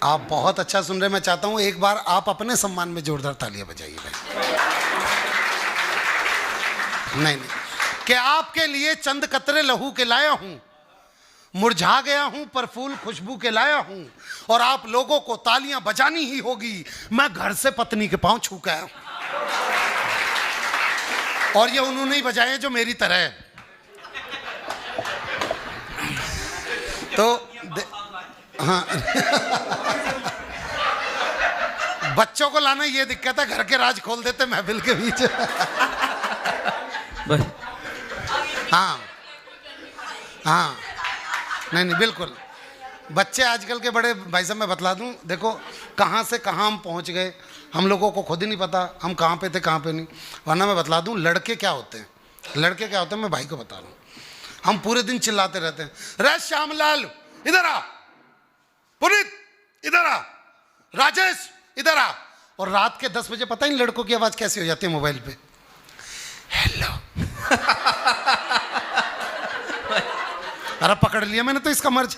आप बहुत अच्छा सुन रहे हैं। मैं चाहता हूं एक बार आप अपने सम्मान में जोरदार तालियां बजाइए भाई। नहीं कि आपके लिए चंद कतरे लहू के लाया हूं, मुरझा गया हूं पर फूल खुशबू के लाया हूं, और आप लोगों को तालियां बजानी ही होगी। मैं घर से पत्नी के पांव छू के आया हूं, और ये उन्होंने ही बजाए जो मेरी तरह है। तो हाँ बच्चों को लाना ये दिक्कत है, घर के राज खोल देते महफिल के बीच। हाँ हाँ, नहीं बिल्कुल। बच्चे आजकल के बड़े, भाई साहब मैं बतला दूं, देखो कहाँ से कहाँ हम पहुँच गए, हम लोगों को खुद ही नहीं पता हम कहाँ पे थे कहाँ पे नहीं। वरना मैं बतला दूं लड़के क्या होते हैं, लड़के क्या होते हैं मैं भाई को बता रहा हूँ। हम पूरे दिन चिल्लाते रहते हैं, रे श्यामलाल इधर आ, पुनीत इधर आ, राजेश इधर आ, और रात के 10 बजे पता ही लड़कों की आवाज़ कैसी हो जाती है मोबाइल पे, हेलो। अरे पकड़ लिया मैंने तो इसका मर्ज।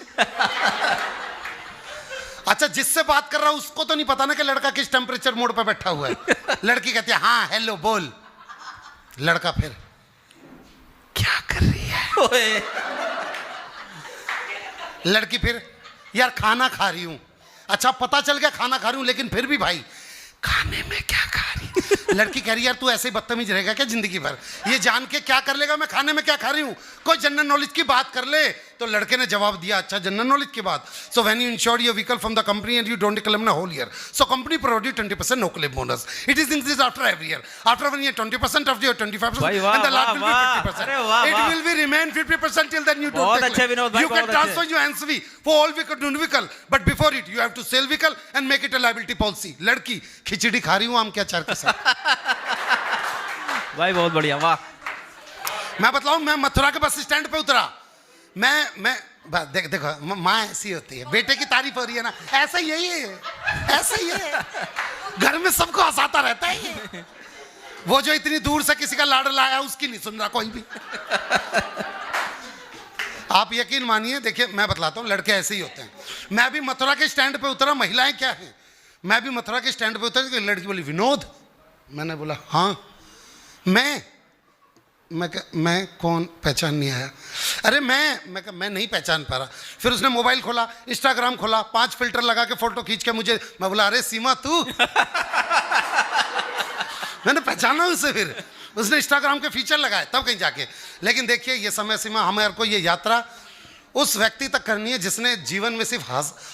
अच्छा जिससे बात कर रहा हूं उसको तो नहीं पता ना कि लड़का किस टेम्परेचर मोड पे बैठा हुआ है। लड़की कहती है हाँ हेलो बोल, लड़का फिर क्या कर रही है, लड़की फिर यार खाना खा रही हूं। अच्छा पता चल गया खाना खा रही हूं, लेकिन फिर भी भाई खाने में क्या खा रही। लड़की कह रही यार तू ऐसे ही बदतमीज रहेगा क्या जिंदगी भर, ये जान के क्या कर लेगा मैं खाने में क्या खा रही हूँ, कोई जनरल नॉलेज की बात कर ले। तो लड़के ने जवाब दिया अच्छा जनरल नॉलेज की बात, so when you insure your vehicle from the company and you don't claim a whole year, so company provide you 20% no claim bonus, it is increase after every year, after 1 year 20% after year 25% and the last will be 50%, it will be remain 50% till then you don't take, you can transfer your NCB for all vehicle but before it you have to sell vehicle and make it a liability policy. लड़की खिचड़ी खा रही हूं आम के अचार के साथ। भाई बहुत बढ़िया, वाह। मैं बतलाऊं, मैं मथुरा के बस स्टैंड पे उतरा, मैं देखो माँ ऐसी होती है, बेटे की तारीफ हो रही है ना, ऐसा ही है, ऐसा ही है, घर में सबको हंसाता रहता है ये। वो जो इतनी दूर से किसी का लाड़ लाया उसकी नहीं सुन रहा कोई भी। आप यकीन मानिए, देखिए मैं बतलाता हूँ लड़के ऐसे ही होते हैं। मैं भी मथुरा के स्टैंड पे उतरा, महिलाएं क्या है, मैं भी मथुरा के स्टैंड पे उतरा, लड़की बोली विनोद, मैंने बोला हाँ, मैं कौन, पहचान नहीं आया। अरे मैं नहीं पहचान पा रहा। फिर उसने मोबाइल खोला, इंस्टाग्राम खोला, 5 फिल्टर लगा के फोटो खींच के मुझे, मैं बोला अरे सीमा तू। मैंने पहचाना उसे, फिर उसने इंस्टाग्राम के फीचर लगाए तब कहीं जाके। लेकिन देखिए ये समय सीमा हमारे को ये यात्रा उस व्यक्ति तक करनी है जिसने जीवन में सिर्फ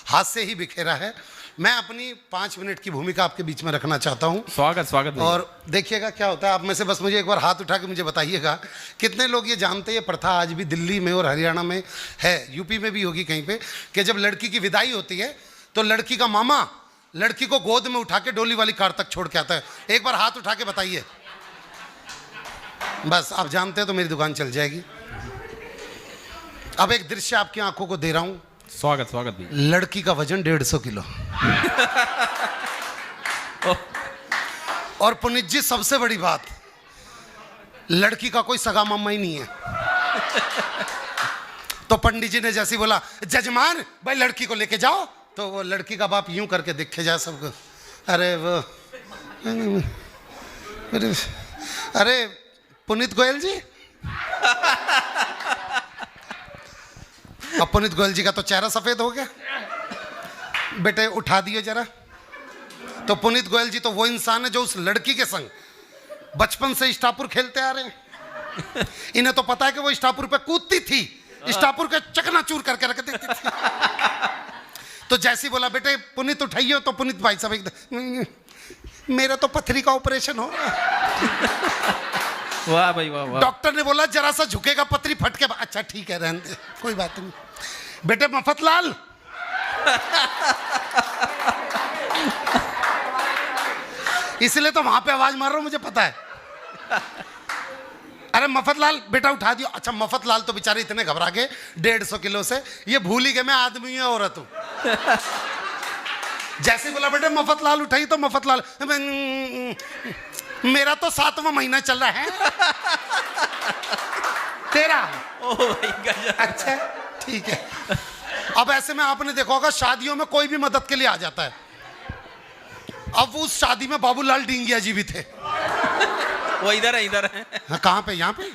हास्य ही बिखेरा है। मैं अपनी 5 मिनट की भूमिका आपके बीच में रखना चाहता हूं। स्वागत। और देखिएगा क्या होता है, आप में से बस मुझे एक बार हाथ उठा के मुझे बताइएगा कितने लोग ये जानते हैं, ये प्रथा आज भी दिल्ली में और हरियाणा में है, यूपी में भी होगी कहीं पे, कि जब लड़की की विदाई होती है तो लड़की का मामा लड़की को गोद में उठा के डोली वाली कार तक छोड़ के आता है। एक बार हाथ उठा के बताइए, बस आप जानते हैं तो मेरी दुकान चल जाएगी। अब एक दृश्य आपकी आंखों को दे रहा हूं। स्वागत भी। लड़की का वजन 150 किलो। और पुनीत जी सबसे बड़ी बात, लड़की का कोई सगा मामा ही नहीं है। तो पंडित जी ने जैसे बोला जजमान भाई लड़की को लेके जाओ, तो वो लड़की का बाप यूं करके देखे जाए सबको, अरे पुनीत गोयल जी। अब पुनीत गोयल जी का तो चेहरा सफेद हो गया, बेटे उठा दियो जरा। तो पुनीत गोयल जी तो वो इंसान है जो उस लड़की के संग बचपन से स्टापुर खेलते आ रहे हैं। इन्हें तो पता है कि वो स्टापुर पे कूदती थी, स्टापुर के चकनाचूर करके रख देती थी। तो जैसे ही बोला बेटे पुनीत उठाइयो, तो पुनीत भाई साहब एकदम, मेरा तो पथरी का ऑपरेशन हो रहा है। वाह भाई वाह। डॉक्टर ने बोला जरा सा झुकेगा पथरी फट के, अच्छा ठीक है रहने दे कोई बात नहीं। बेटे मफतलाल, इसलिए तो वहां पे आवाज मार रहा हूं, मुझे पता है। अरे मफतलाल बेटा उठा दियो। अच्छा मफतलाल तो बेचारे इतने घबरा गए 150 किलो से, ये भूल ही गए मैं आदमी हूं औरत हूं। जैसे बोला बेटे मफतलाल उठाई, तो मफतलाल मेरा तो 7वां महीना चल रहा है। तेरा? अच्छा ठीक है। अब ऐसे में आपने देखा होगा शादियों में कोई भी मदद के लिए आ जाता है। अब उस शादी में बाबूलाल डींगिया जी भी थे। वो इधर है। हाँ, कहाँ पे? यहाँ पे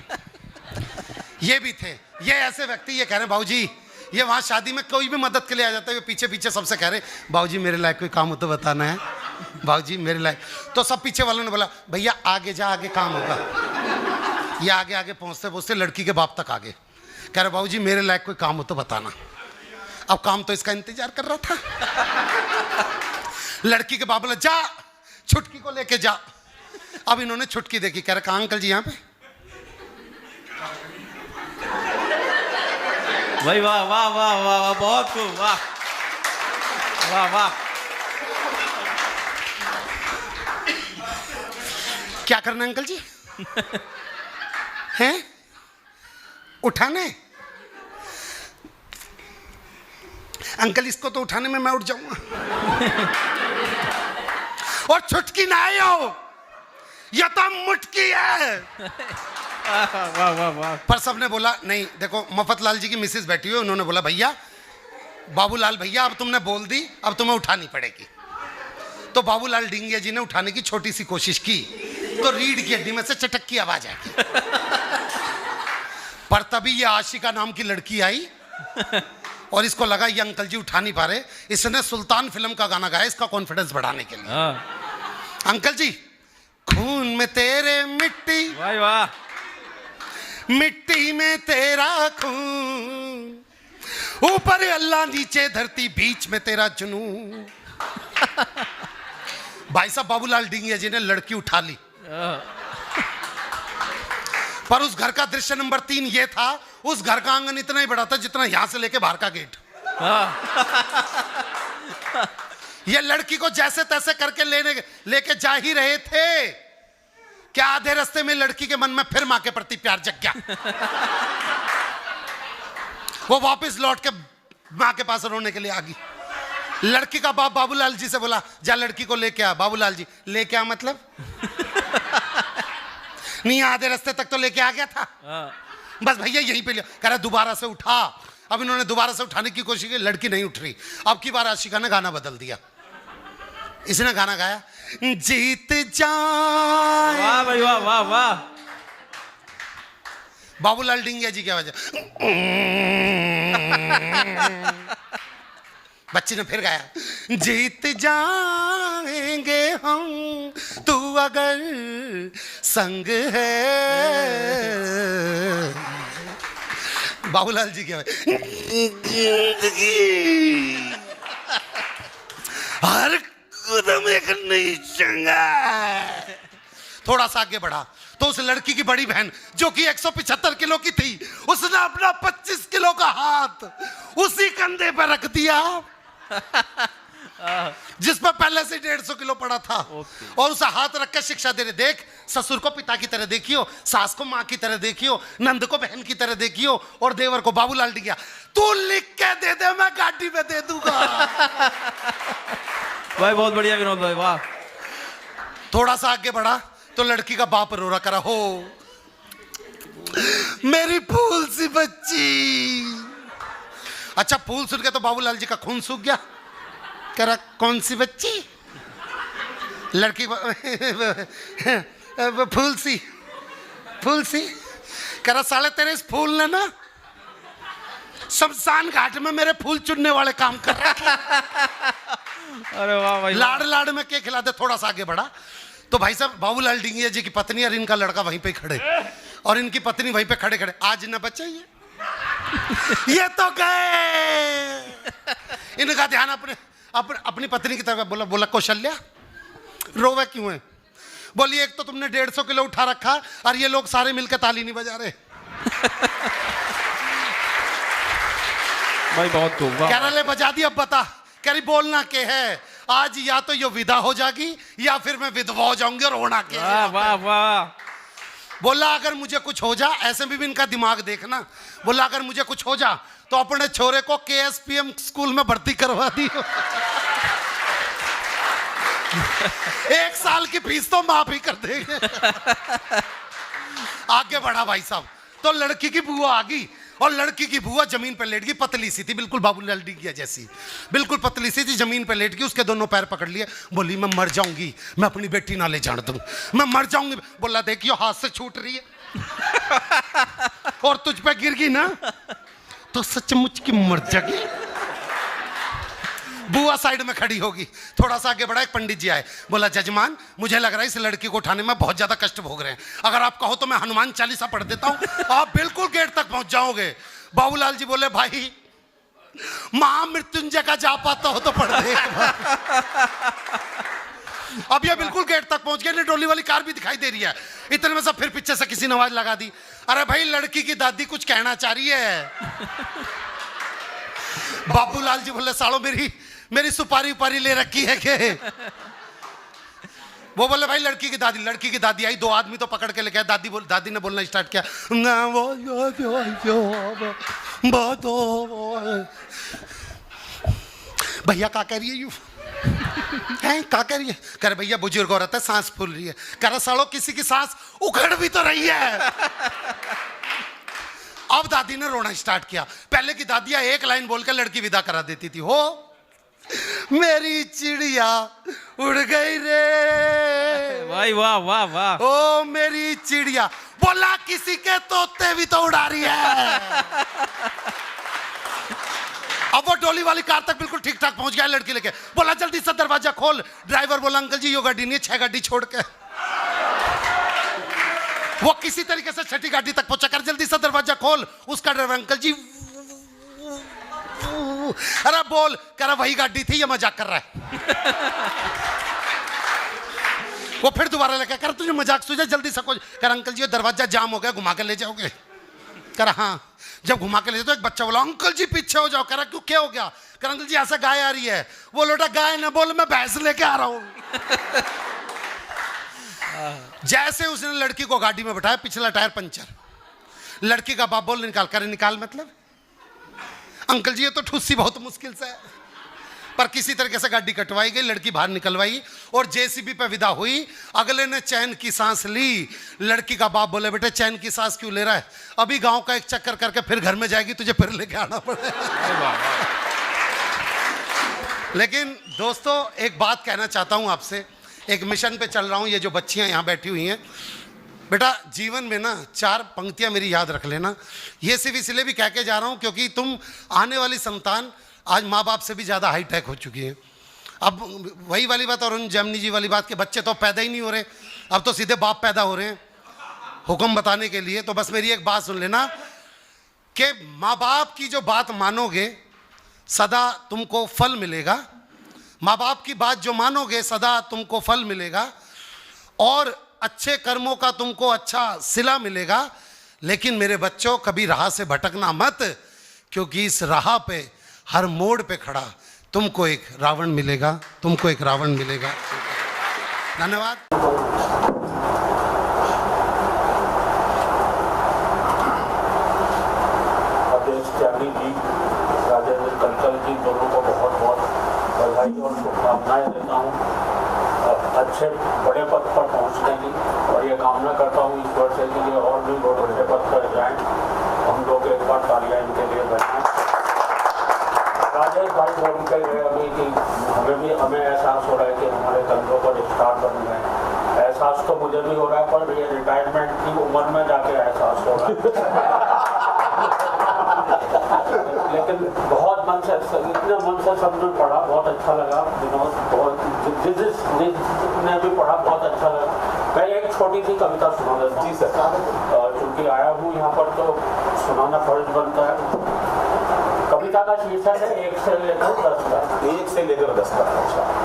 ये भी थे। ये ऐसे व्यक्ति ये कह रहे हैं बाबूजी, ये वहाँ शादी में कोई भी मदद के लिए आ जाता है, पीछे पीछे सबसे कह रहे बाबूजी मेरे लायक कोई काम हो तो बताना है, बाबूजी मेरे लायक। तो सब पीछे वालों ने बोला भैया आगे जा, आगे काम होगा। ये आगे आगे पहुँचते पहुँचते लड़की के बाप तक आगे, कह रहे बाबूजी मेरे लायक कोई काम हो तो बताना। अब काम तो इसका इंतजार कर रहा था। लड़की के बाप बोला जा छुटकी को लेके जा। अब इन्होंने छुटकी देखी, कह रहे कहाँ अंकल जी यहाँ पे? भाई वाह वाह वाह वाह वाह, बहुत खूब, वाह वाह वाह। क्या करना है अंकल जी? हैं? उठाने? अंकल इसको तो उठाने में मैं उठ जाऊंगा। और छुटकी ना आए हो, यह तो मुटकी है। वाह वाह वाह। पर सबने बोला नहीं, देखो मफतलाल जी की मिसेस बैठी हुई, उन्होंने बोला भैया बाबूलाल भैया अब तुमने बोल दी, अब तुम्हें उठानी पड़ेगी। तो बाबूलाल डींगिया जी ने उठाने की छोटी सी कोशिश की, तो रीढ़ की हड्डी में से चटक की आवाज आई। पर तभी ये आशिका नाम की लड़की आई और इसको लगा ये अंकल जी उठा नहीं पा रहे, इसने सुल्तान फिल्म का गाना गाया इसका कॉन्फिडेंस बढ़ाने के लिए। अंकल जी खून में तेरे मिट्टी, वाह वाह, मिट्टी में तेरा खून, ऊपर अल्लाह नीचे धरती बीच में तेरा जुनून। भाई साहब बाबूलाल डींगिया जी ने लड़की उठा ली। पर उस घर का दृश्य नंबर 3 ये था, उस घर का आंगन इतना ही बड़ा था जितना यहां से लेके बाहर का गेट। ये लड़की को जैसे तैसे करके लेके जा ही रहे थे, क्या आधे रास्ते में लड़की के मन में फिर मां के प्रति प्यार जग गया। वो वापस लौट के मां के पास रोने के लिए आ गई। लड़की का बाप बाबूलाल जी से बोला जा लड़की को लेके आ। बाबूलाल जी लेके आ मतलब? नहीं आधे रास्ते तक तो लेके आ गया था, बस भैया यहीं पे लिया। कह रहा दोबारा से उठा। अब इन्होंने दोबारा से उठाने की कोशिश की, लड़की नहीं उठ रही। अब की बार आशिका ने गाना बदल दिया। इसने गाना गाया जीत जाए। वाह भाई वाह वाह वाह। बाबूलाल डींगिया जी की आवाज। बच्ची ने फिर गाया जीत जाएंगे हम तू अगर संग है। बाबूलाल जी की आवाज हर कदम एक नई जंग। थोड़ा सा आगे बढ़ा तो उस लड़की की बड़ी बहन जो कि 175 किलो की थी, उसने अपना 25 किलो का हाथ उसी कंधे पर रख दिया जिस पर पहले से 150 किलो पड़ा था। और उसे हाथ रख के शिक्षा दे रहे, देख ससुर को पिता की तरह देखियो, सास को माँ की तरह देखियो, नंद को बहन की तरह देखियो, और देवर को बाबूलाल डींगिया तू लिख के दे दे मैं गाड़ी में दे दूंगा। भाई बहुत बढ़िया विनोद भाई, वाह। थोड़ा सा आगे बढ़ा तो लड़की का बाप रो रहा करा हो मेरी फूल सी बच्ची। अच्छा फूल सुन के तो बाबूलाल जी का खून सूख गया। कह रहा कौन सी बच्ची? लड़की फूल सी, फूल सी। कह रहा साले तेरे इस फूल ने ना शमशान घाट में मेरे फूल चुनने वाले काम कर रहा है। अरे वाह भाई, लाड़ लाड़ में के खिला दे। थोड़ा सा आगे बढ़ा तो भाई साहब बाबूलाल डींगिया जी की पत्नी और इनका लड़का वहीं पे खड़े, और इनकी पत्नी वहीं पे खड़े खड़े। आज न बचे ये तो गए। इनका ध्यान अपनी पत्नी की तरफ। बोला कौशल्या रोवे क्यों है? बोली एक तो तुमने 150 किलो उठा रखा और ये लोग सारे मिलकर ताली नहीं बजा रहे। भाई बहुत खूब, वाह। कह रहा ले बजा दी, अब बता। कह रही बोलना के है आज, या तो ये विदा हो जाएगी या फिर मैं विधवा हो जाऊंगी और होना के। वाह वाह वाह। बोला अगर मुझे कुछ हो जा, ऐसे भी इनका दिमाग देखना। बोला अगर मुझे कुछ हो जा तो अपने छोरे को KSPM स्कूल में भर्ती करवा दी। 1 साल की फीस तो माफ ही कर देंगे। आगे बढ़ा भाई साहब तो लड़की की बुआ आ गई और लड़की की बुआ जमीन पर लेट गई, पतली सी थी बिल्कुल, बाबूलाल की जैसी, बिल्कुल पतली सी थी, जमीन पर लेट गई, उसके दोनों पैर पकड़ लिए, बोली मैं मर जाऊंगी, मैं अपनी बेटी ना ले जान दूं, मैं मर जाऊंगी। बोला देखियो हाथ से छूट रही है और तुझ पे गिर गई ना तो सचमुच की मर जाएगी। बुआ साइड में खड़ी होगी, थोड़ा सा आगे बढ़ा, एक पंडित जी आए, बोला जजमान मुझे लग रहा है इस लड़की को उठाने में बहुत ज्यादा कष्ट भोग रहे हैं, अगर आप कहो तो मैं हनुमान चालीसा पढ़ देता हूं, आप बिल्कुल गेट तक पहुंच जाओगे। बाबूलाल जी बोले भाई महामृत्युंजय का जाप आता हो तो पढ़ दे। अब ये बिल्कुल गेट तक पहुंच गए, डोली वाली कार भी दिखाई दे रही है, इतने में सब फिर पीछे से किसी ने आवाज लगा दी, अरे भाई लड़की की दादी कुछ कहना चाह रही है। बाबूलाल जी बोले सालो मेरी सुपारी उपारी ले रखी है के? वो बोले भाई लड़की की दादी आई, दो आदमी तो पकड़ के लेके आए, दादी ने बोलना स्टार्ट किया, भैया क्या कह रही है यू हैं, क्या कह रही है? कह रहे भैया बुजुर्ग औरत है सांस फूल रही है। कह रहा सालो किसी की सांस उखड़ भी तो रही है। अब दादी ने रोना स्टार्ट किया, पहले की दादियां एक लाइन बोलकर लड़की विदा करा देती थी, हो मेरी चिड़िया उड़ गई रे, भाई वाह वाह वाह, ओ मेरी चिड़िया, बोला किसी के तोते भी तो उड़ा रही है। अब वो डोली वाली कार तक बिल्कुल ठीक ठाक पहुंच गया, लड़की लेके, बोला जल्दी से दरवाजा खोल। ड्राइवर बोला अंकल जी यो गाड़ी नहीं, 6 गाड़ी छोड़ के। वो किसी तरीके से 6ठी गाड़ी तक पहुंचा, कर जल्दी से दरवाजा खोल। उसका ड्राइवर अंकल जी, अरे बोल, कह रहा वही गाड़ी थी, ये मजाक कर रहा है। वो फिर दोबारा लेकर, कर तुझे मजाक सूझा, जल्दी से खोल। कर अंकल जी ये दरवाजा जाम हो गया, घुमा के ले जाओगे? कर हाँ। जब घुमा के ले जाओ, एक बच्चा बोला अंकल जी पीछे हो जाओ। कह रहा क्यों, क्या हो गया? कर अंकल जी ऐसा गाय आ रही है। वो लोटा गाय ना बोल, मैं भैंस लेके आ रहा हूं। जैसे उसने लड़की को गाड़ी में बैठाया, पिछला टायर पंचर। लड़की का बाप बोल निकाल। कर निकाल मतलब? अंकल जी ये तो ठुस्सी बहुत मुश्किल से है, पर किसी तरीके से गाड़ी कटवाई गई, लड़की बाहर निकलवाई और जेसीबी पे विदा हुई। अगले ने चैन की सांस ली। लड़की का बाप बोले बेटे चैन की सांस क्यों ले रहा है? अभी गांव का एक चक्कर करके फिर घर में जाएगी, तुझे फिर लेके आना पड़ेगा। लेकिन दोस्तों एक बात कहना चाहता हूं आपसे, एक मिशन पे चल रहा हूं। ये जो बच्चियां यहां बैठी हुई हैं, बेटा जीवन में ना 4 पंक्तियां मेरी याद रख लेना। ये सिर्फ इसलिए भी कह के जा रहा हूं क्योंकि तुम आने वाली संतान आज माँ बाप से भी ज़्यादा हाईटेक हो चुकी है। अब वही वाली बात, और जमनी जी वाली बात के बच्चे तो पैदा ही नहीं हो रहे, अब तो सीधे बाप पैदा हो रहे हैं हुक्म बताने के लिए। तो बस मेरी एक बात सुन लेना कि माँ बाप की जो बात मानोगे सदा तुमको फल मिलेगा। माँ बाप की बात जो मानोगे सदा तुमको फल मिलेगा और अच्छे कर्मों का तुमको अच्छा सिला मिलेगा। लेकिन मेरे बच्चों कभी राह से भटकना मत, क्योंकि इस राह पे हर मोड़ पे खड़ा तुमको एक रावण मिलेगा, तुमको एक रावण मिलेगा। धन्यवाद। अध्यक्ष त्यागी जी, राजेंद्र कंकल जी, दोनों को बहुत बहुत बधाई और शुभकामनाएं देता हूँ अच्छे बड़े पद पर पहुँचने की, और ये कामना करता हूँ ईश्वर से कि ये और भी बहुत बड़े पद पर जाएं। हम लोग एक बार तालियां इनके लिए बजाएं। राजेश भाई बोल के गए अभी कि हमें एहसास हो रहा है कि हमारे कंधों पर स्टार बन गए। एहसास तो मुझे भी हो रहा है, पर ये रिटायरमेंट की उम्र में जाके एहसास हो रहा है। लेकिन बहुत मन से, इतने मन से सबने पढ़ा, बहुत अच्छा लगा। विनोद बहुत जिसने भी पढ़ा बहुत अच्छा लगा। मैं एक छोटी सी कविता सुना देता हूँ। जी सर। चूँकि आया हूँ यहाँ पर तो सुनाना फर्ज बनता है। कविता का शीर्षक है 1 से लेकर 10 तक। 1 से लेकर 10 तक।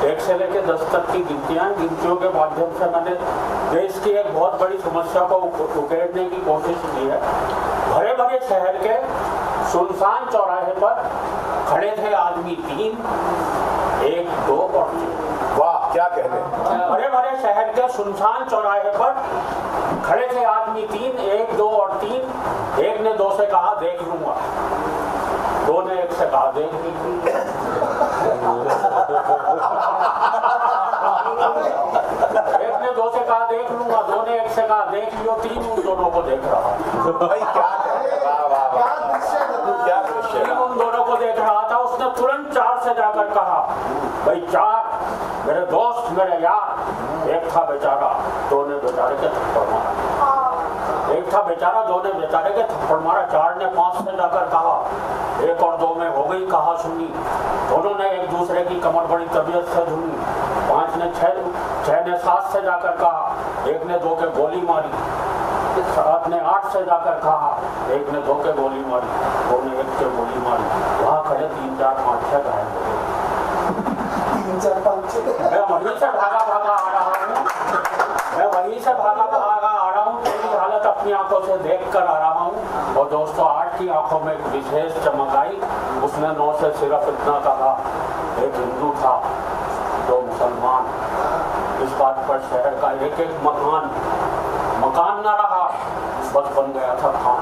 1 से लेकर 10 तक की गिनतियों के माध्यम से मैंने देश की एक बहुत बड़ी समस्या को उकेरने की कोशिश की है। भरे भरे शहर के सुनसान चौराहे पर खड़े थे आदमी 3, 1, 2 और 3। वाह क्या कहते हैं। भरे भरे शहर के सुनसान चौराहे पर खड़े थे आदमी 3, 1, 2 और 3। एक ने 2 से कहा देख लूंगा, 2 ने 1 से कहा देख लीजिए। एक ने 2 से कहा देख लूंगा, 2 ने 1 से कहा देख लियो, 3 उन दोनों को देख रहा। भाई क्या से जाकर कहा, भाई चार मेरे दोस्त मेरे यार, एक था बेचारा दो ने बेचारे के थप्पड़ मारा, एक था बेचारा दो ने बेचारे के थप्पड़ मारा, चार ने पांच से जाकर कहा, एक और दो में हो गई कहा सुनी, दोनों ने एक दूसरे की कमर बड़ी तबीयत से धुनी, पांच ने छह ने सात से जाकर कहा, एक ने दो के गोली मारी, सात ने आठ से जाकर कहा, एक ने दो के गोली मारी, दो ने एक के गोली मारी, वहाँ खड़े 3 4 5 6 घायल हो गए। 3 4 5 6 मैं वहीं से भागा आ रहा हूँ, मैं वहीं से भागा आ रहा हूँ, तेरी हालत अपनी आंखों से देख कर आ रहा हूँ। और दोस्तों 8 की आंखों में एक विशेष चमक आई, उसने 9 से सिर्फ इतना कहा, एक हिंदू था 2 मुसलमान, इस बात पर शहर का एक एक मकान न रहा, बस बन गया था खान।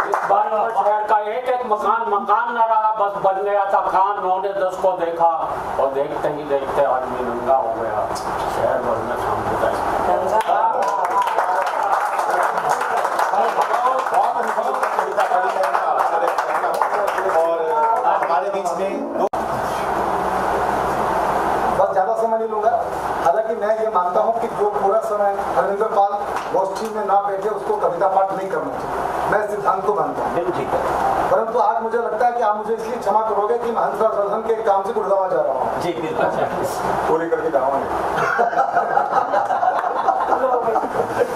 इस बात पर शहर का एक एक मकान न रहा, बस बन गया था खान। 9 ने 10 को देखा और देखते ही देखते आदमी नंगा हो गया, शहर भर में शाम बिताई। और हमारे बीच में बस ज्यादा समय नहीं लूंगा। हालांकि मैं ये मानता हूँ कि जो पूरा समय हरविंदर पाल गोष्ठी में ना बैठे उसको कविता पाठ नहीं करना चाहिए, मैं सिद्धांत को मानता हूँ। ठीक है, परंतु आज मुझे लगता है कि आप मुझे इसलिए क्षमा करोगे कि मैं हंसराज वर्धन के काम से गुड़गांव जा रहा हूँ। जी बिल्कुल पूरी करके जाऊंगे।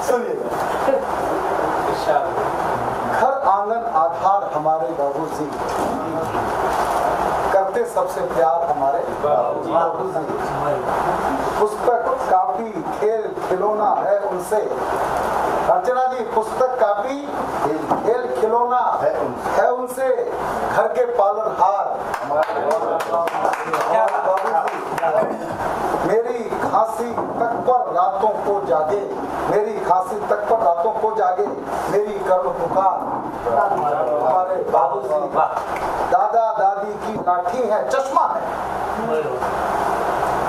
सुनिए, घर आंगन आधार हमारे बाबूजी, करते सबसे प्यार हमारे बाबूजी, पुस्तक कापी खेल खिलौना है उनसे, अर्चना जी पुस्तक कापी खेल खिलौना है उनसे, घर के पालनहार हमारे बाबूजी, मेरी खांसी तक पर रातों को जागे, मेरी खांसी तक पर रातों को जागे, मेरी करुण पुकार हमारे बाबूजी, दादा दादी की लाठी है चश्मा है,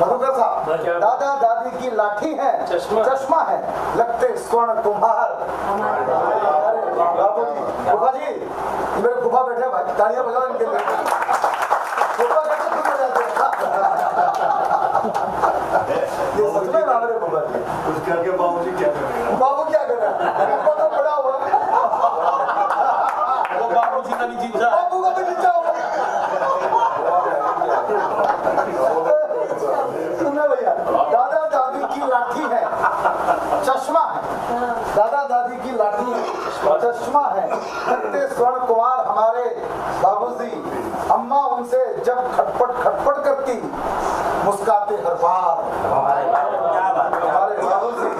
मधुकर साहब, दादा दादी की लाठी है चश्मा है, लगते स्वर्ण कुम्हार हमारे बाबूजी। गुफा जी मेरे गुफा बैठे भाई, तालियां बजाओ इनके लिए। गुफा कैसे तुम बजाते ये सच में हमारे गुफा जी कुछ करके बाबूजी क्या करेगा? बाबू क्या कर रहा है? गुफा तो बड़ा हुआ, वो बाबूजी का नहीं जीत रहा। बाबू का भी नीचा हुआ। सुनना भैया, दादा दादी की लाठी है चश्मा है, दादा दादी की लाठी चश्मा है, लगते स्वर्ण कुमार हमारे बाबूजी, अम्मा उनसे जब खटपट करती मुस्काते हर बार हमारे बाबूजी,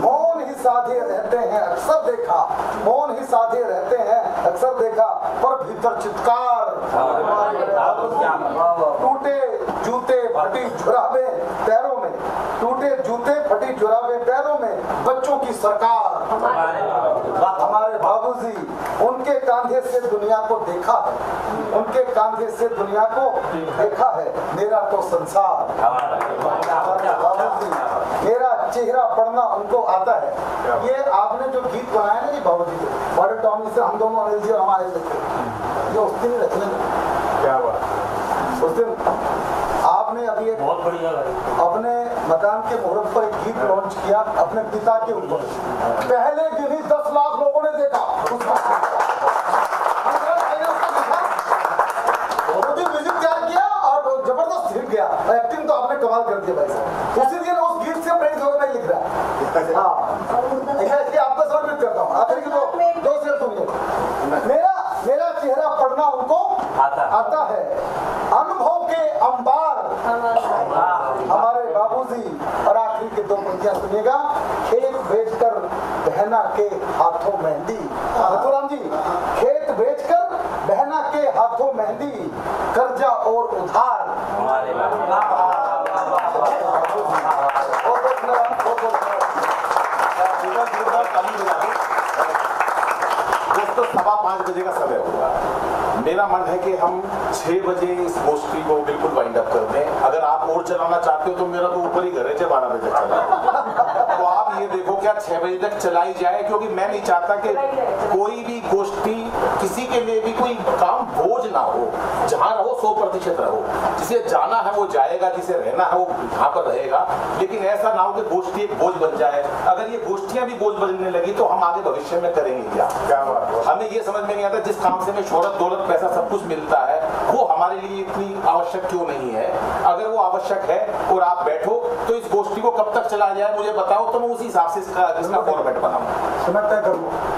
मौन ही साधे रहते हैं अक्सर देखा, मौन ही साधे रहते हैं अक्सर देखा, पर भीतर चित्कार हमारे बाबूजी, टूटे जूते फटी जुराबे पैरों में, टूटे जूते फटी जुराबे पैरों में, बच्चों की सरकार हमारे बाबूजी, उनके कांधे से दुनिया को देखा है, उनके कांधे से दुनिया को देखा है, मेरा तो संसार बाबूजी, मेरा चेहरा पढ़ना उनको आता है। ये आपने जो गीत बनाया ना जी बाबूजी के, बड़े टॉमी से हम दोनों अनिल जी और हमारे ये उस दिन रचने क्या बात? उस दिन आपने अभी एक बहुत बढ़िया अपने मकान के मुहूर्त पर एक गीत लॉन्च किया अपने पिता के ऊपर, पहले दिन ही 10 लाख लोगों ने देखा म्यूजिक तैयार किया और जबरदस्त हिट गया, एक्टिंग तो आपने कमाल कर दिया भाई साहब। उसी दिन उस गीत से प्रेरित होकर मैं लिख रहा हाँ, इसलिए आपको समर्पित करता हूँ। आखिर की दो शेर सुनिए, मेरा चेहरा पढ़ना उनको आता है, अनुभव के अंबार हमारे बाबूजी, और आखिरी के 2 पंक्तियां सुनिएगा, खेत बेचकर बहना के हाथों मेहंदी, नथुराम जी, खेत बेचकर बहना के हाथों मेहंदी, कर्जा और उधार दोस्तों 5:15 बजे का समय होगा। मेरा मन है कि हम 6 बजे इस गोष्ठी को बिल्कुल वाइंड अप कर दें। अगर आप और चलाना चाहते हो तो मेरा तो ऊपर ही घर है, 12 बजे तक चला। तो आप ये देखो क्या 6 बजे तक चलाई जाए, क्योंकि मैं नहीं चाहता कि कोई भी गोष्ठी किसी के लिए भी कोई काम बोझ ना हो। जहाँ रहो 100% रहो, जिसे जाना है वो जाएगा, जिसे रहना है वो यहाँ पर रहेगा, लेकिन ऐसा ना हो कि गोष्ठी एक बोझ बन जाए। अगर ये गोष्ठियां भी बोझ बनने लगी तो हम आगे भविष्य में करेंगे क्या? हमें ये समझ में नहीं आता जिस काम से हमें शोहरत, दौलत, पैसा सब कुछ मिलता है वो हमारे लिए इतनी आवश्यक क्यों नहीं है। अगर वो आवश्यक है और आप बैठो तो इस गोष्ठी को कब तक चला जाए मुझे बताओ, तो मैं उसी हिसाब से इसका फॉर्मेट बनाऊं।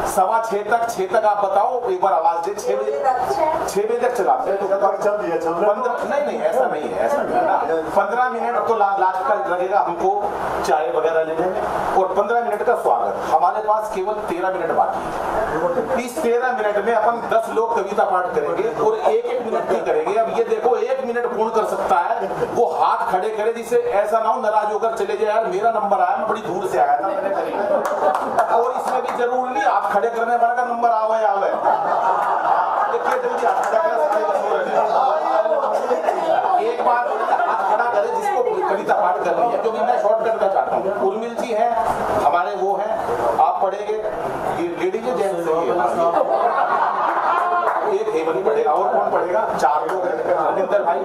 6:15 तक आप बताओ, एक बार आवाज दे। 6 बजे तक चलाते हैं तो चल दिया, चल रहा है। नहीं ऐसा नहीं है, ऐसा नहीं है ना। 15 मिनट तो लास्ट का लगेगा हमको चाय वगैरह लेने में, और 15 मिनट का स्वागत। हमारे पास केवल 13 मिनट बाकी है। इस 13 मिनट में अपन 10 लोग कविता पाठ करेंगे और 1-1 मिनट की करेंगे। अब ये देखो 1 मिनट कौन कर सकता है, वो हाथ खड़े करे, जिससे ऐसा ना हो नाराज होकर चले जाए, यार मेरा नंबर आया, मैं बड़ी दूर से आया था, मैंने करी। और इसमें भी जरूर नहीं आप खड़े करने वाला का नंबर आवे जल्दी हाथ खड़ा करें, एक बार हाथ खड़ा करे जिसको कविता पाठ करनी है, क्योंकि मैं शॉर्टकट में चाहता हूँ। उर्मिल जी हैं हमारे, वो हैं, आप पढ़ेंगे, लेडीज जेंट्स एक हेमंत पढ़ेगा, और कौन पढ़ेगा? 4 लोग हैं, रविंदर भाई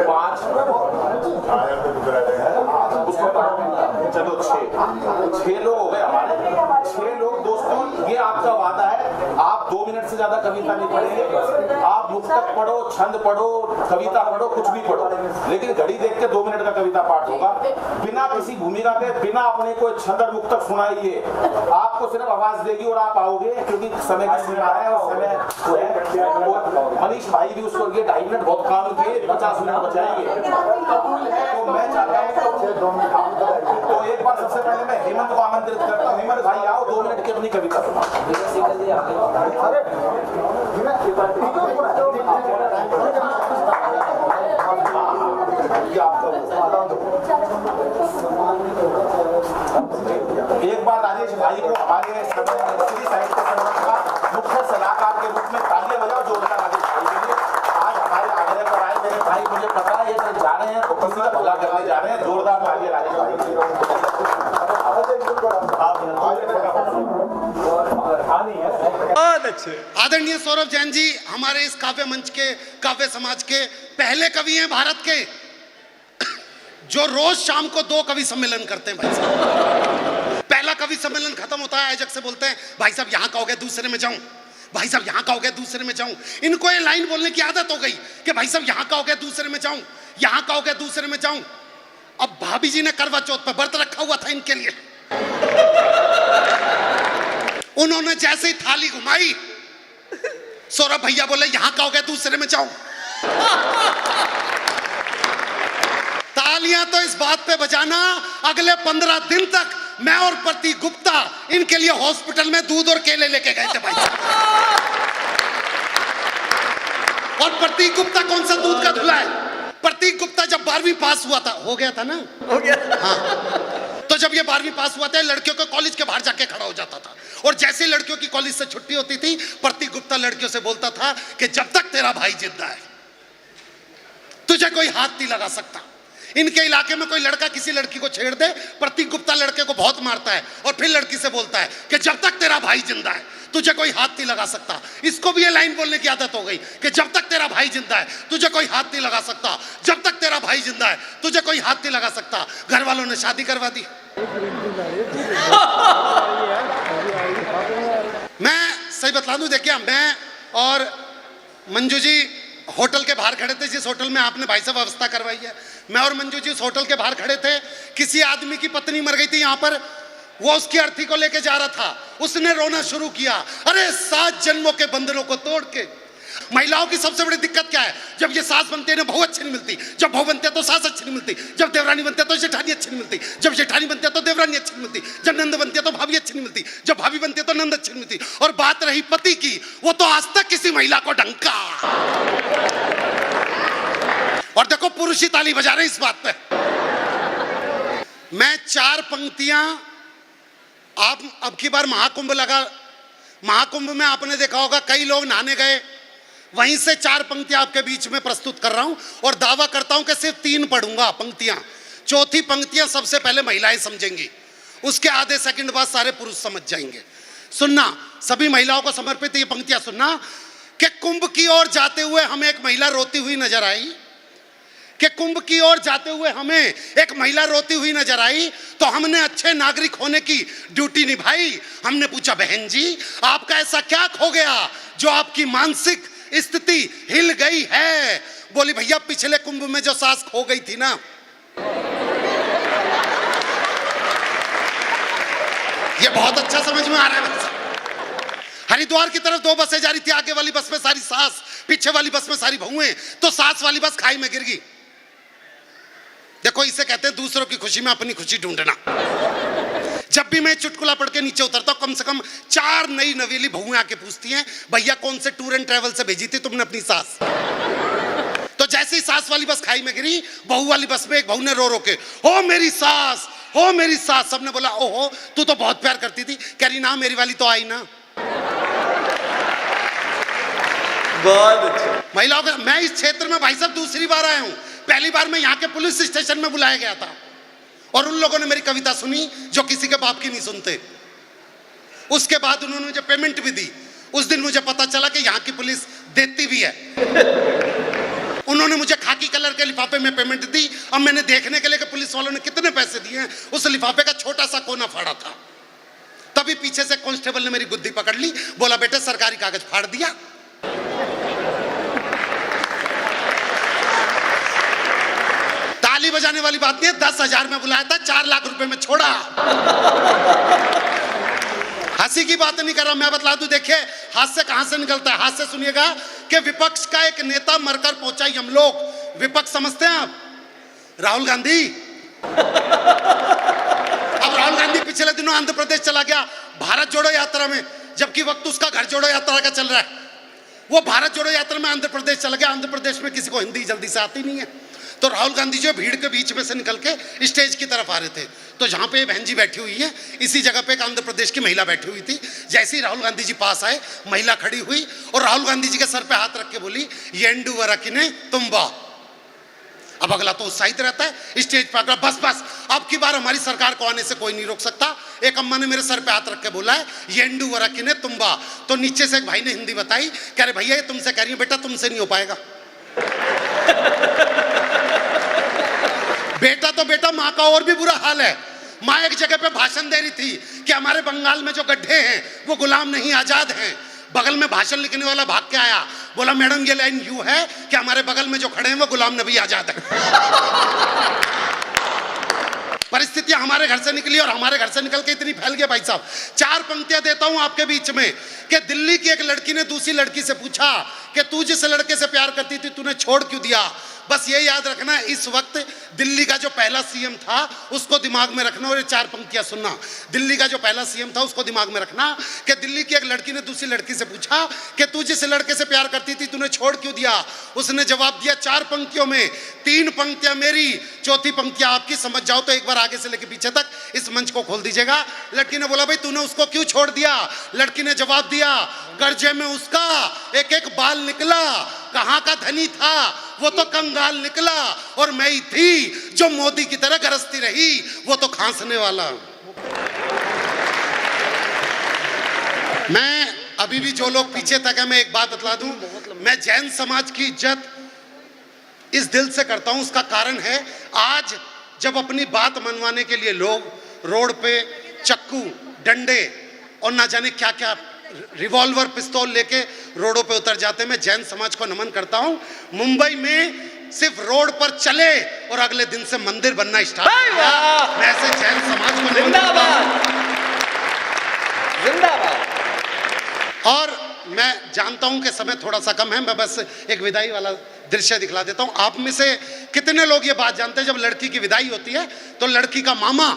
5, चलो 6 लोग हो गए हमारे। 6 लोग दोस्तों, ये आपका वादा है, आप 2 मिनट से ज्यादा कविता नहीं पढ़ेंगे। आप मुक्तक पढ़ो, छंद पढ़ो, कविता पढ़ो, कुछ भी पढ़ो, लेकिन घड़ी देख के 2 मिनट का कविता पाठ होगा, बिना किसी भूमिका के, बिना अपने को छंद और मुक्तक सुनाइए। आपको सिर्फ आवाज देगी और आप आओगे, क्योंकि समय की सीमा है और समय है। मनीष भाई भी उसको ये 2.5 मिनट बहुत काम किए, 50 मिनट बचाएंगे। तो मैं चाहता हूँ तो एक बार सबसे पहले मैं हेमंत को आमंत्रित करता हूँ। हेमंत भाई आओ, 2 मिनट की अपनी कविता सुनाओ। एक बार राजेश भाई को हमारे श्री साहित्य संगठन का मुख्य सलाहकार के रूप में तालियां बजाओ जोरदार राजेश भाई के लिए। आज हमारे आग्रह पर आए मेरे भाई, मुझे पता है ये जा रहे हैं तो किसी का भला करने जा रहे हैं। जोरदार तालियां राजेश भाई के लिए। बहुत अच्छे। आदरणीय सौरभ जैन जी हमारे इस काव्य मंच के, काव्य समाज के पहले कवि हैं भारत के, जो रोज शाम को 2 कवि सम्मेलन करते हैं। भाई साहब, पहला कवि सम्मेलन खत्म होता है, आयोजक से बोलते हैं भाई साहब यहाँ का हो गया, दूसरे में जाऊं, भाई साहब यहाँ का हो गया, दूसरे में जाऊं। इनको ये लाइन बोलने की आदत हो गई कि भाई साहब यहाँ का हो गया, दूसरे में जाऊं, यहाँ का हो गया, दूसरे में जाऊं। अब भाभी जी ने करवा चौथ पे व्रत रखा हुआ था इनके लिए, उन्होंने जैसे ही थाली घुमाई, सौरभ भैया बोले यहाँ का हो गया, दूसरे में जाऊं। तालियां तो इस बात पे बजाना, अगले 15 दिन तक मैं और प्रतीक गुप्ता इनके लिए हॉस्पिटल में दूध और केले लेके गए थे भाई। और प्रतीक गुप्ता कौन सा दूध का धुला है? प्रतीक गुप्ता जब 12वीं पास हुआ था, हो गया था ना, हो गया। हाँ, तो जब ये 12वीं पास हुआ था, लड़कियों को कॉलेज के बाहर जाके खड़ा हो जाता था, और जैसे लड़कियों की कॉलेज से छुट्टी होती थी, प्रतीक गुप्ता लड़कियों से बोलता था कि जब तक तेरा भाई जिंदा है तुझे कोई हाथ नहीं लगा सकता। इनके इलाके में कोई लड़का किसी लड़की को छेड़ दे, प्रतीक गुप्ता लड़के को बहुत मारता है और फिर लड़की से बोलता है कि जब तक तेरा भाई जिंदा है तुझे कोई हाथ नहीं लगा सकता। इसको भी ये लाइन बोलने की आदत हो गई कि जब तक तेरा भाई जिंदा है तुझे कोई हाथ नहीं लगा सकता, जब तक तेरा भाई जिंदा है तुझे कोई हाथ नहीं लगा सकता। घर वालों ने शादी करवा दी। मैं सही बतला दूं, देखिए मैं और मंजू जी होटल के बाहर खड़े थे, जिस होटल में आपने भाई साहब व्यवस्था करवाई है, मैं और मंजू जी उस होटल के बाहर खड़े थे। किसी आदमी की पत्नी मर गई थी यहाँ पर, वो उसकी अर्थी को लेके जा रहा था, उसने रोना शुरू किया, अरे 7 जन्मों के बंधनों को तोड़ के। महिलाओं की सबसे बड़ी दिक्कत क्या है? जब ये सास बनते हैं ना बहू अच्छी नहीं मिलती, जब बहू बनते हैं तो सास अच्छी नहीं मिलती, जब देवरानी बनते हैं तो जेठानी अच्छी नहीं मिलती, जब जेठानी बनते हैं तो देवरानी अच्छी नहीं मिलती, जब नंद बनती है तो भाभी अच्छी नहीं मिलती, जब भाभी बनती है तो नंद अच्छी नहीं मिलती। और बात रही पति की, वो तो आज तक किसी महिला को डंका। और देखो पुरुष ही ताली बजा रहे इस बात पे। मैं 4 पंक्तियां, आप अब की बार महाकुंभ लगा, महाकुंभ में आपने देखा होगा कई लोग नहाने गए, वहीं से 4 पंक्तियां आपके बीच में प्रस्तुत कर रहा हूं और दावा करता हूं कि सिर्फ 3 पढ़ूंगा पंक्तियां। चौथी पंक्तियां सबसे पहले महिलाएं समझेंगी, उसके आधे सेकंड बाद सारे पुरुष समझ जाएंगे। सुनना, सभी महिलाओं को समर्पित ये पंक्तियां सुनना। कि कुंभ की ओर जाते हुए हमें एक महिला रोती हुई नजर आई, कि कुंभ की ओर जाते हुए हमें एक महिला रोती हुई नजर आई, तो हमने अच्छे नागरिक होने की ड्यूटी निभाई। हमने पूछा, बहन जी आपका ऐसा क्या खो गया जो आपकी मानसिक स्थिति हिल गई है? बोली, भैया पिछले कुंभ में जो सांस खो गई थी ना। ये बहुत अच्छा समझ में आ रहा है। हरिद्वार की तरफ 2 बसें जा रही थी, आगे वाली बस में सारी सास, पीछे वाली बस में सारी बहुएं, तो सास वाली बस खाई में गिर गई। देखो, इसे कहते हैं दूसरों की खुशी में अपनी खुशी ढूंढना। जब भी मैं चुटकुला पढ़ के नीचे उतरता हूं, कम से कम 4 नई नवेली बहुएं आके पूछती हैं, भैया कौन से टूर एंड ट्रैवल से भेजी थी तुमने अपनी सास? तो जैसे ही सास वाली बस खाई में गिरी, बहू वाली बस में एक बहू ने रो रो के, हो मेरी सास, हो मेरी सास। सबने बोला, ओहो तू तो बहुत प्यार करती थी। कह रही, ना मेरी वाली तो आई ना। बहुत अच्छा। महिलाओं का, मैं इस क्षेत्र में भाई साहब दूसरी बार आया हूं। पहली बार मैं यहाँ के पुलिस स्टेशन में बुलाया गया था और उन लोगों ने मेरी कविता सुनी जो किसी के बाप की नहीं सुनते। उसके बाद उन्होंने मुझे पेमेंट भी दी। उस दिन मुझे पता चला कि यहाँ की पुलिस देती भी है। उन्होंने मुझे खाकी कलर के लिफाफे में पेमेंट दी। अब मैंने देखने के लिए कि पुलिस वालों ने कितने पैसे दिए हैं, उस लिफाफे का छोटा सा कोना फाड़ा था। तभी पीछे से कांस्टेबल ने मेरी गुद्दी पकड़ ली, बोला, बेटे सरकारी कागज फाड़ दिया। ताली बजाने वाली बात नहीं है। 10,000 में बुलाया था, 4 लाख रुपए में छोड़ा। हंसी की बात नहीं कर रहा, मैं बतला दूं। देखिए हास्य कहां से निकलता है। हास्य सुनिएगा कि विपक्ष का एक नेता मरकर पहुंचा यमलोक। विपक्ष समझते हैं आप? राहुल गांधी। अब राहुल गांधी पिछले दिनों आंध्र प्रदेश चला गया भारत जोड़ो यात्रा में, जबकि वक्त उसका घर जोड़ो यात्रा का चल रहा है। वो भारत जोड़ो यात्रा में आंध्र प्रदेश चला गया। आंध्र प्रदेश में किसी को हिंदी जल्दी से आती नहीं है, तो राहुल गांधी जो भीड़ के बीच में से निकल के स्टेज की तरफ आ रहे थे, तो जहां पे बहन जी बैठी हुई है, इसी जगह पे एक आंध्र प्रदेश की महिला बैठी हुई थी। जैसे ही राहुल गांधी जी पास आए, महिला खड़ी हुई और राहुल गांधी जी के सर पे हाथ रख के बोली, येंडू वरकिने तुम्बा। अब अगला तो उत्साहित रहता है, स्टेज पर अगला, बस बस अब की बार हमारी सरकार को आने से कोई नहीं रोक सकता। एक अम्मा ने मेरे सर पे हाथ रख के बोला है, येंडू वरकिने तुम्बा। तो नीचे से एक भाई ने हिंदी बताई, कह रहे भैया ये तुमसे कह रही है, बेटा तुमसे नहीं हो पाएगा। बेटा तो बेटा, माँ का और भी बुरा हाल है। माँ एक जगह पे भाषण दे रही थी कि हमारे बंगाल में जो गड्ढे हैं वो गुलाम नहीं आजाद हैं। बगल में भाषण लिखने वाला भाग के आया, बोला मैडम ये लाइन यूं है कि हमारे बगल में जो खड़े हैं वो गुलाम नबी आजाद है। परिस्थितियां हमारे घर से निकली और हमारे घर से निकल के इतनी फैल गई भाई साहब। 4 पंक्तियां देता हूं आपके बीच में कि दिल्ली की एक लड़की ने दूसरी लड़की से पूछा कि तू जिस लड़के से प्यार करती थी तूने छोड़ क्यों दिया। बस ये याद रखना, इस वक्त दिल्ली का जो पहला सीएम था उसको दिमाग में रखना। और ये 4 पंक्तियां सुनना। दिल्ली का जो पहला सीएम था उसको दिमाग में रखना कि दिल्ली की एक लड़की ने दूसरी लड़की से पूछा कि तू जिस लड़के से प्यार करती थी तूने छोड़ क्यों दिया। उसने जवाब दिया 4 पंक्तियों में, 3 पंक्तियां मेरी, चौथी पंक्तियां आपकी। समझ जाओ तो एक बार आगे से लेकर पीछे तक इस मंच को खोल दीजिएगा। लड़की ने बोला भाई तूने उसको क्यों छोड़ दिया। लड़की ने जवाब दिया, कर्जे में उसका एक एक बाल निकला, कहां का धनी था वो तो कंगाल निकला, और मैं ही थी जो मोदी की तरह गरजती रही, वो तो खांसने वाला। मैं अभी भी जो लोग पीछे तक है, मैं एक बात बतला दूं, मैं जैन समाज की इज्जत इस दिल से करता हूं। उसका कारण है आज जब अपनी बात मनवाने के लिए लोग रोड पे चक्कू, डंडे और ना जाने क्या क्या रिवॉल्वर, पिस्तौल लेके रोडों पे उतर जाते हैं। मैं जैन समाज को नमन करता हूं। मुंबई में सिर्फ रोड पर चले और अगले दिन से मंदिर बनना स्टार्ट किया। मैं ऐसे जैन समाज को नमन करता हूं। और मैं जानता हूं कि समय थोड़ा सा कम है, मैं बस एक विदाई वाला दृश्य दिखला देता हूं। आप में से कितने लोग ये बात जानते हैं, जब लड़की की विदाई होती है तो लड़की का मामा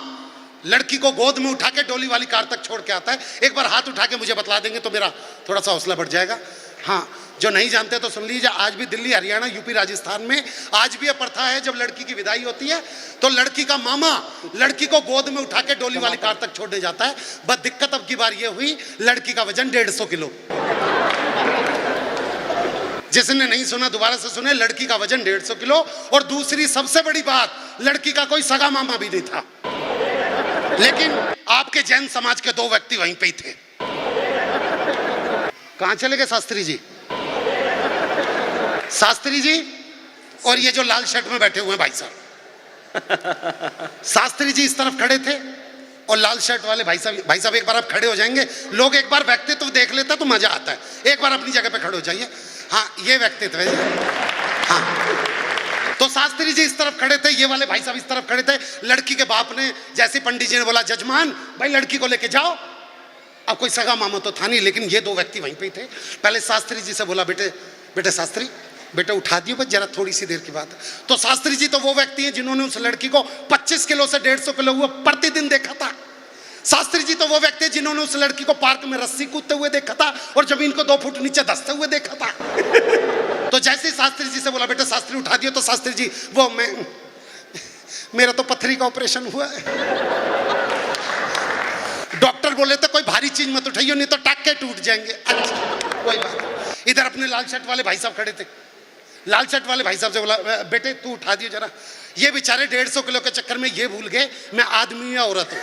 लड़की को गोद में उठा के डोली वाली कार तक छोड़ के आता है। एक बार हाथ उठा के मुझे बतला देंगे तो मेरा थोड़ा सा हौसला बढ़ जाएगा। हाँ, जो नहीं जानते तो सुन लीजिए, आज भी दिल्ली, हरियाणा, यूपी, राजस्थान में आज भी यह प्रथा है, जब लड़की की विदाई होती है तो लड़की का मामा लड़की को गोद में उठा के डोली वाली कार तक छोड़ने जाता है। बस दिक्कत अब की बार ये हुई, लड़की का वजन 150 किलो। जिसने नहीं सुना दोबारा से सुने। लड़की का वजन 150 किलो, और दूसरी सबसे बड़ी बात, लड़की का कोई सगा मामा भी नहीं था। लेकिन आपके जैन समाज के 2 व्यक्ति वहीं पे ही थे। कहां चले गए शास्त्री जी? शास्त्री जी और ये जो लाल शर्ट में बैठे हुए हैं भाई साहब। शास्त्री जी इस तरफ खड़े थे और लाल शर्ट वाले भाई साहब एक बार आप खड़े हो जाएंगे, लोग एक बार व्यक्तित्व देख लेते हैं तो मजा आता है। एक बार अपनी जगह पे खड़े हो जाइए। हाँ, ये व्यक्तित्व है। हाँ, तो शास्त्री जी इस तरफ खड़े थे, ये वाले भाई साहब इस तरफ खड़े थे। लड़की के बाप ने, जैसे पंडित जी ने बोला, जजमान भाई लड़की को लेके जाओ। अब कोई सगा मामा तो था नहीं, लेकिन ये 2 व्यक्ति वहीं पे थे। पहले शास्त्री जी से बोला, बेटे शास्त्री, बेटा उठा दियो बस जरा, थोड़ी सी देर की बात है। तो शास्त्री जी तो वो व्यक्ति हैं जिन्होंने उस लड़की को 25 किलो से 150 किलो हुआ प्रतिदिन देखा था। शास्त्री जी तो वो व्यक्ति हैं जिन्होंने उस लड़की को पार्क में रस्सी कूदते हुए देखा था और जमीन को 2 फुट नीचे धंसते हुए देखा था। तो जैसे ही शास्त्री जी से बोला, बेटा शास्त्री उठा दियो, तो शास्त्री जी, वो मेरा तो पथरी का ऑपरेशन हुआ है, डॉक्टर बोले थे कोई भारी चीज मत उठाइयो नहीं तो टाके टूट जाएंगे। अच्छा कोई बात। इधर अपने लाल शर्ट वाले भाई साहब खड़े थे। लाल शर्ट वाले भाई साहब से बोला, बेटे तू उठा दियो जरा। ये बेचारे 150 किलो के चक्कर में ये भूल गए मैं आदमी या औरत हूं।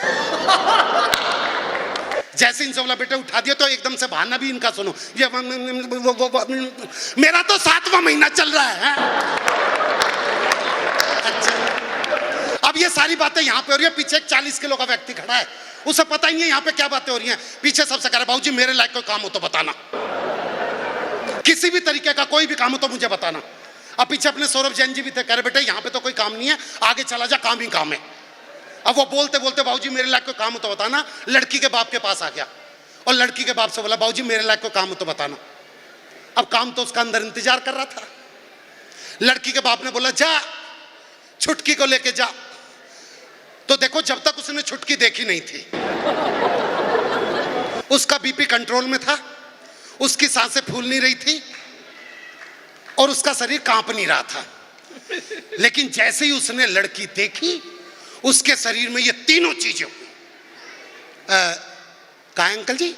जैसे इनसे बोला बेटे उठा दिया, तो एकदम से बहाना भी इनका सुनो, ये मेरा तो 7वां महीना चल रहा है। अच्छा, अब ये सारी बातें यहाँ पे हो रही है। पीछे एक 40 किलो का व्यक्ति खड़ा है, उसे पता ही नहीं है यहाँ पे क्या बातें हो रही हैं। पीछे सबसे कह रहा है, बाबूजी मेरे लायक कोई काम हो तो बताना, किसी भी तरीके का कोई भी काम हो तो मुझे बताना। अब पीछे अपने सौरभ जैन जी भी थे, कह रहे बेटे यहाँ पे तो कोई काम नहीं है, आगे चला जा, काम ही काम है। अब वो बोलते बोलते, बाबूजी मेरे लायक कोई काम हो तो बताना, लड़की के बाप के पास आ गया और लड़की के बाप से बोला, बाबूजी मेरे लायक कोई काम हो तो बताना। अब काम तो उसका अंदर इंतजार कर रहा था। लड़की के बाप ने बोला, जा छुटकी को लेके जा। तो देखो, जब तक उसने छुटकी देखी नहीं थी, उसका बीपी कंट्रोल में था, उसकी सांसें फूल नहीं रही थी और उसका शरीर कांप नहीं रहा था। लेकिन जैसे ही उसने लड़की देखी, उसके शरीर में ये तीनों चीजें कहा है अंकल जी?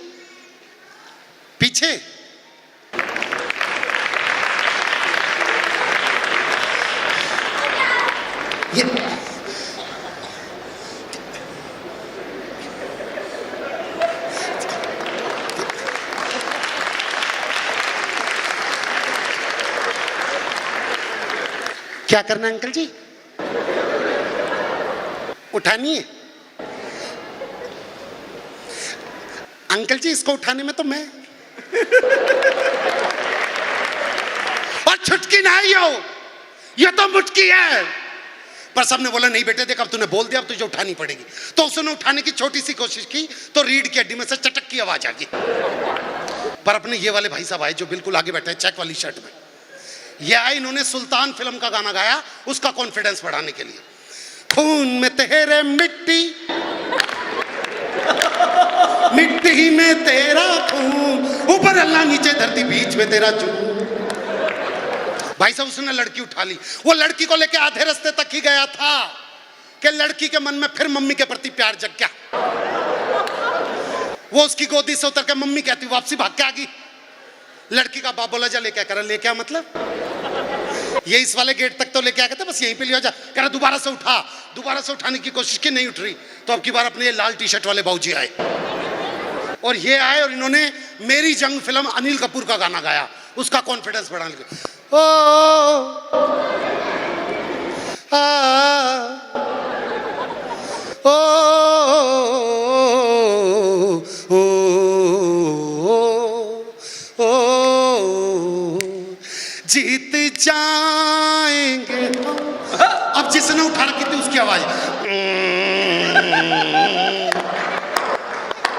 पीछे ये क्या करना है अंकल जी? उठानी है अंकल जी, इसको उठाने में तो मैं और छुटकी नहीं हो, ये तो मुटकी है। पर सबने बोला नहीं बेटे देख, अब तूने बोल दिया, अब तुझे उठानी पड़ेगी। तो उसने उठाने की छोटी सी कोशिश की तो रीढ़ की हड्डी में से चटक की आवाज आ गई। पर अपने ये वाले भाई साहब आए जो बिल्कुल आगे बैठे चेक वाली शर्ट में, ये आए, इन्होंने सुल्तान फिल्म का गाना गाया उसका कॉन्फिडेंस बढ़ाने के लिए। खून में तेरे मिट्टी, मिट्टी में तेरा खून, ऊपर अल्लाह नीचे धरती बीच में तेरा चून। भाई साहब उसने लड़की उठा ली। वो लड़की को लेके आधे रास्ते तक ही गया था कि लड़की के मन में फिर मम्मी के प्रति प्यार जग गया। वो उसकी गोदी से उतर के मम्मी कहती, वापसी भाग के आ गई। लड़की का बाप बोला, जा लेके करा, लेके आ मतलब ये इस वाले गेट तक तो लेके आ गए थे, बस यहीं पे ले जा। कह रहा दोबारा से उठा, दोबारा से उठाने की कोशिश की, नहीं उठ रही। तो अब की बार अपने लाल टी शर्ट वाले बाबूजी आए और ये आए और इन्होंने मेरी जंग फिल्म अनिल कपूर का गाना गाया, उसका कॉन्फिडेंस बढ़ाने के। ओ जीत जाएंगे हम। अब जिसने उठा रखी थी उसकी आवाज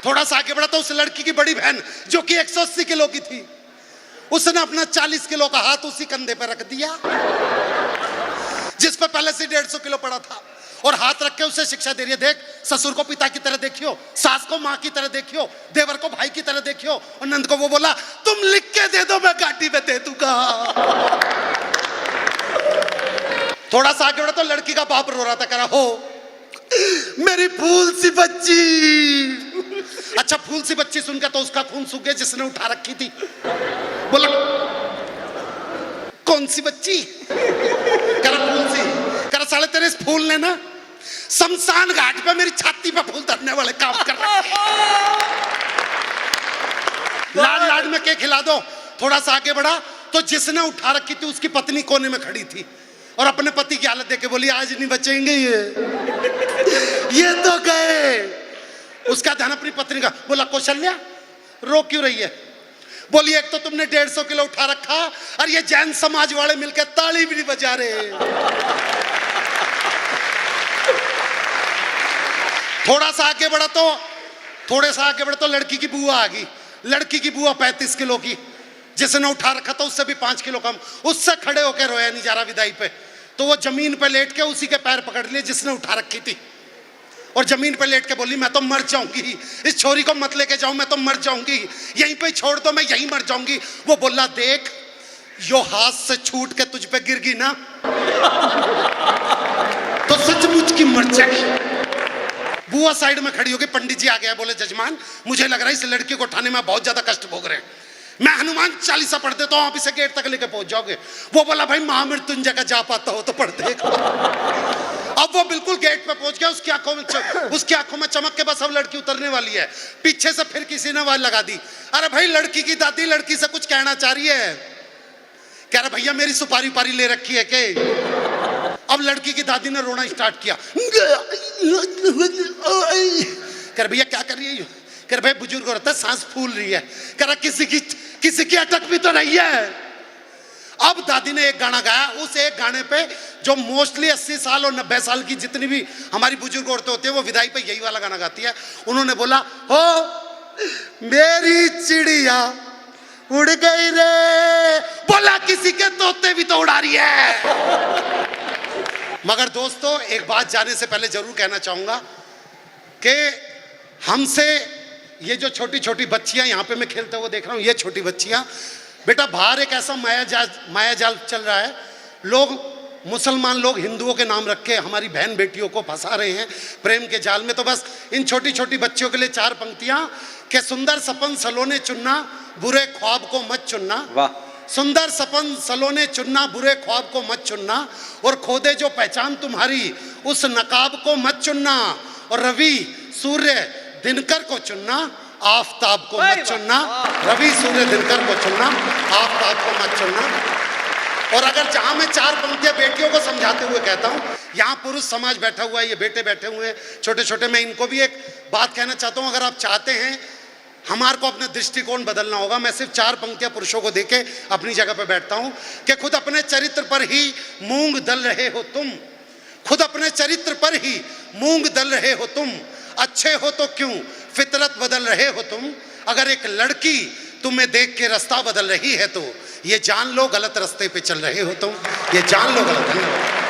थोड़ा सा आगे बढ़ा तो उस लड़की की बड़ी बहन जो कि 180 किलो की थी, उसने अपना 40 किलो का हाथ उसी कंधे पर रख दिया जिस पर पहले से 150 किलो पड़ा था, और हाथ रख के उसे शिक्षा दे रही है, देख ससुर को पिता की तरह देखियो, सास को माँ की तरह देखियो, देवर को भाई की तरह देखियो। और नंद को वो बोला, तुम लिख के दे दो मैं गाड़ी में दे दूंगा। थोड़ा सा आगे बढ़ा तो लड़की का बाप रो रहा था, कह रहा हो मेरी फूल सी बच्ची। अच्छा फूल सी बच्ची सुनकर तो उसका खून सूख गया जिसने उठा रखी थी। बोला कौन सी बच्ची? कह रहा फूल सी। कह रहा साले तेरे इस फूल ने ना शमशान घाट पे मेरी छाती पे फूल धरने वाले काम कर रहे हैं। लाड लाड में के खिला दो। थोड़ा सा आगे बढ़ा तो जिसने उठा रखी थी उसकी पत्नी कोने में खड़ी थी और अपने पति की हालत देख के बोली आज नहीं बचेंगे ये तो गए। उसका ध्यान अपनी पत्नी का। बोला कौशल्या रो क्यों रही है? बोली एक तो तुमने 150 किलो उठा रखा और ये जैन समाज वाले मिलकर ताली भी नहीं बजा रहे। थोड़ा सा आगे बढ़ा तो लड़की की बुआ आ गई। लड़की की बुआ 35 किलो की, जिसने उठा रखा था उससे भी 5 किलो कम। उससे खड़े होकर रोया नहीं जा रहा विदाई पे, तो वो जमीन पे लेट के उसी के पैर पकड़ लिए जिसने उठा रखी थी और जमीन पे लेट के बोली मैं तो मर जाऊंगी, इस छोरी को मत लेके जाओ, मैं तो मर जाऊंगी, यहीं पे छोड़ दो, मैं यहीं मर जाऊंगी। वो बोला देख यो हाथ से छूट के तुझ पे गिर गई ना तो सचमुच की मर जाएगी। बुआ साइड में खड़ी होगी। पंडित जी आ गया, बोले जजमान मुझे लग रहा है इस लड़की को उठाने में बहुत ज्यादा कष्ट भोग रहे हैं, मैं हनुमान चालीसा पढ़ देता हूँ, आप इसे गेट तक लेके पहुंच जाओगे। वो बोला भाई महामृत्युंजय का जा पाता हो तो पढ़ दे। अब वो बिल्कुल गेट पे पहुंच गया। उसकी आंखों में चमक के बस अब लड़की उतरने वाली है। पीछे से फिर किसी ने आवाज लगा दी, अरे भाई लड़की की दादी लड़की से कुछ कहना चाह रही है। कह रहा भैया मेरी सुपारी पारी ले रखी है के? अब लड़की की दादी ने रोना स्टार्ट किया। कह भैया क्या कर रही है? कह भाई बुजुर्ग औरत है सांस फूल रही है। कह रहा किसी की अटक भी तो नहीं है। अब दादी ने एक गाना गाया, उस एक गाने पे जो मोस्टली 80 साल और 90 साल की जितनी भी हमारी बुजुर्ग औरतें होती है वो विदाई पे यही वाला गाना गाती है। उन्होंने बोला हो मेरी चिड़िया उड़ गई रे, बोला किसी के तोते भी तो उड़ा रही है। मगर दोस्तों एक बात जाने से पहले जरूर कहना चाहूंगा कि हमसे ये जो छोटी छोटी बच्चियां यहाँ पे मैं खेलते हुए देख रहा हूँ, ये छोटी बच्चियां बेटा बाहर एक ऐसा माया जाल चल रहा है। लोग मुसलमान लोग हिंदुओं के नाम रख के हमारी बहन बेटियों को फंसा रहे हैं प्रेम के जाल में। तो बस इन छोटी छोटी बच्चियों के लिए 4 पंक्तियां कि सुंदर सपन सलोने चुनना बुरे ख्वाब को मत चुनना। वाह। सुंदर सपन सलोने चुनना बुरे ख्वाब को मत चुनना, और खोदे जो पहचान तुम्हारी उस नकाब को मत चुनना, और रवि सूर्य दिनकर को चुनना आफताब को मत चुनना। रवि सूर्य दिनकर को चुनना आफताब को मत चुनना। और अगर जहां मैं 4 पंक्तियां बेटियों को समझाते हुए कहता हूं, यहाँ पुरुष समाज बैठा हुआ है, ये बेटे बैठे हुए हैं छोटे छोटे, मैं इनको भी एक बात कहना चाहता हूं। अगर आप चाहते हैं हमारे को अपना दृष्टिकोण बदलना होगा, मैं सिर्फ 4 पंक्तियां पुरुषों को देके अपनी जगह पर बैठता हूं कि खुद अपने चरित्र पर ही मूंग दल रहे हो तुम, खुद अपने चरित्र पर ही मूंग दल रहे हो तुम, अच्छे हो तो क्यों फितरत बदल रहे हो तुम, अगर एक लड़की तुम्हें देख के रास्ता बदल रही है तो ये जान लो गलत रास्ते पे चल रहे हो तुम, ये जान लो गलत। धन्यवाद।